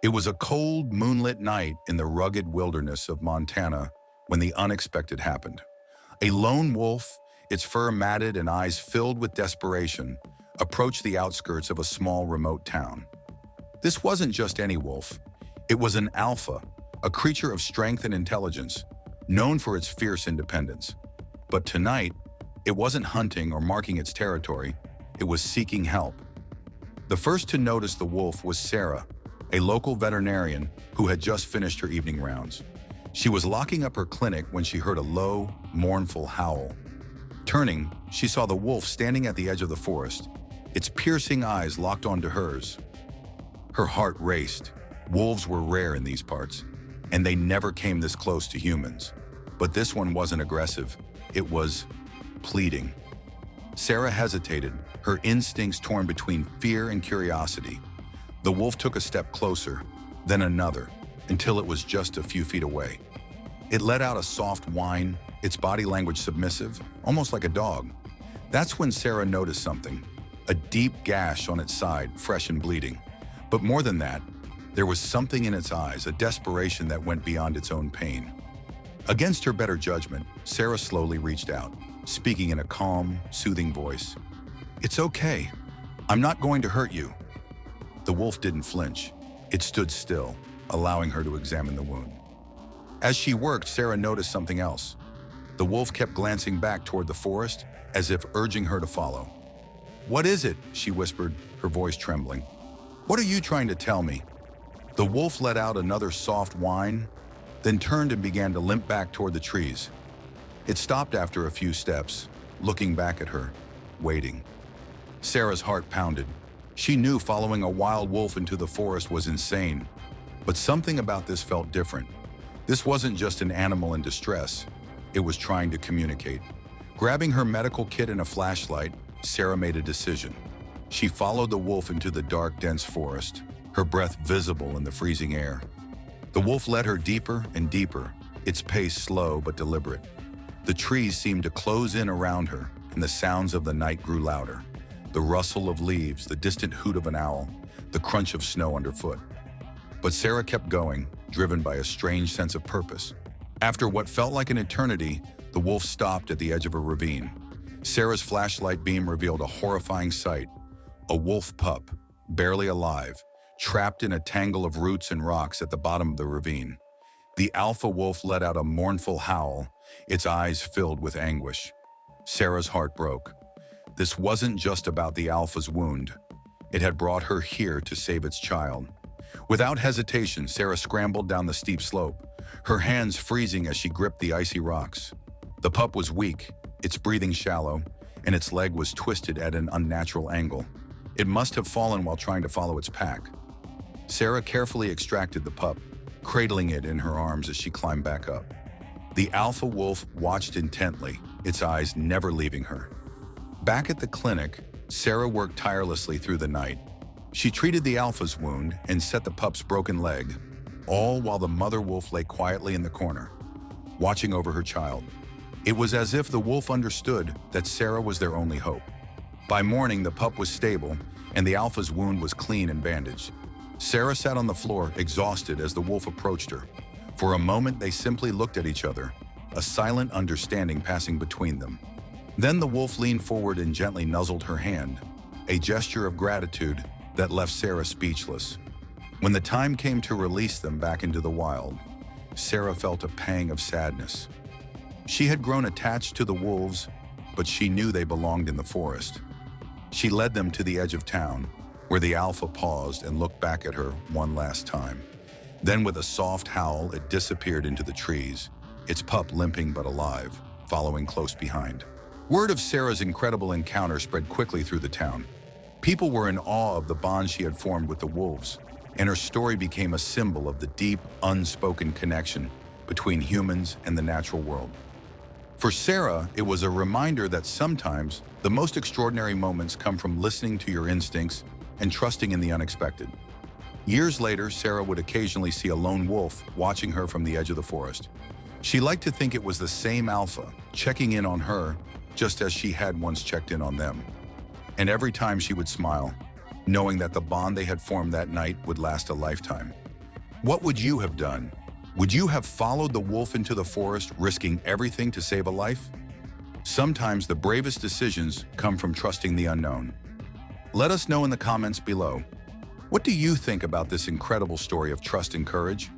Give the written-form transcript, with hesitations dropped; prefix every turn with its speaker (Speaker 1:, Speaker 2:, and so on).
Speaker 1: It was a cold, moonlit night in the rugged wilderness of Montana when the unexpected happened. A lone wolf, its fur matted and eyes filled with desperation, approached the outskirts of a small, remote town. This wasn't just any wolf. It was an alpha, a creature of strength and intelligence, known for its fierce independence. But tonight, it wasn't hunting or marking its territory, it was seeking help. The first to notice the wolf was Sarah, a local veterinarian who had just finished her evening rounds. She was locking up her clinic when she heard a low, mournful howl. Turning, she saw the wolf standing at the edge of the forest, its piercing eyes locked onto hers. Her heart raced. Wolves were rare in these parts, and they never came this close to humans. But this one wasn't aggressive. It was pleading. Sarah hesitated, her instincts torn between fear and curiosity. The wolf took a step closer, then another, until it was just a few feet away. It let out a soft whine, its body language submissive, almost like a dog. That's when Sarah noticed something, a deep gash on its side, fresh and bleeding. But more than that, there was something in its eyes, a desperation that went beyond its own pain. Against her better judgment, Sarah slowly reached out, speaking in a calm, soothing voice. "It's okay. I'm not going to hurt you." The wolf didn't flinch. It stood still, allowing her to examine the wound. As she worked, Sarah noticed something else. The wolf kept glancing back toward the forest, as if urging her to follow. "What is it?" she whispered, her voice trembling. "What are you trying to tell me?" The wolf let out another soft whine, then turned and began to limp back toward the trees. It stopped after a few steps, looking back at her, waiting. Sarah's heart pounded. She knew following a wild wolf into the forest was insane, but something about this felt different. This wasn't just an animal in distress, it was trying to communicate. Grabbing her medical kit and a flashlight, Sarah made a decision. She followed the wolf into the dark, dense forest, her breath visible in the freezing air. The wolf led her deeper and deeper, its pace slow but deliberate. The trees seemed to close in around her, and the sounds of the night grew louder. The rustle of leaves, the distant hoot of an owl, the crunch of snow underfoot. But Sarah kept going, driven by a strange sense of purpose. After what felt like an eternity, the wolf stopped at the edge of a ravine. Sarah's flashlight beam revealed a horrifying sight. A wolf pup, barely alive, trapped in a tangle of roots and rocks at the bottom of the ravine. The alpha wolf let out a mournful howl, its eyes filled with anguish. Sarah's heart broke. This wasn't just about the alpha's wound. It had brought her here to save its child. Without hesitation, Sarah scrambled down the steep slope, her hands freezing as she gripped the icy rocks. The pup was weak, its breathing shallow, and its leg was twisted at an unnatural angle. It must have fallen while trying to follow its pack. Sarah carefully extracted the pup, cradling it in her arms as she climbed back up. The alpha wolf watched intently, its eyes never leaving her. Back at the clinic, Sarah worked tirelessly through the night. She treated the alpha's wound and set the pup's broken leg, all while the mother wolf lay quietly in the corner, watching over her child. It was as if the wolf understood that Sarah was their only hope. By morning, the pup was stable, and the alpha's wound was clean and bandaged. Sarah sat on the floor, exhausted as the wolf approached her. For a moment, they simply looked at each other, a silent understanding passing between them. Then the wolf leaned forward and gently nuzzled her hand, a gesture of gratitude that left Sarah speechless. When the time came to release them back into the wild, Sarah felt a pang of sadness. She had grown attached to the wolves, but she knew they belonged in the forest. She led them to the edge of town, where the alpha paused and looked back at her one last time. Then with a soft howl, it disappeared into the trees, its pup limping but alive, following close behind. Word of Sarah's incredible encounter spread quickly through the town. People were in awe of the bond she had formed with the wolves, and her story became a symbol of the deep, unspoken connection between humans and the natural world. For Sarah, it was a reminder that sometimes the most extraordinary moments come from listening to your instincts and trusting in the unexpected. Years later, Sarah would occasionally see a lone wolf watching her from the edge of the forest. She liked to think it was the same alpha, checking in on her, just as she had once checked in on them. And every time she would smile, knowing that the bond they had formed that night would last a lifetime. What would you have done? Would you have followed the wolf into the forest, risking everything to save a life? Sometimes the bravest decisions come from trusting the unknown. Let us know in the comments below. What do you think about this incredible story of trust and courage?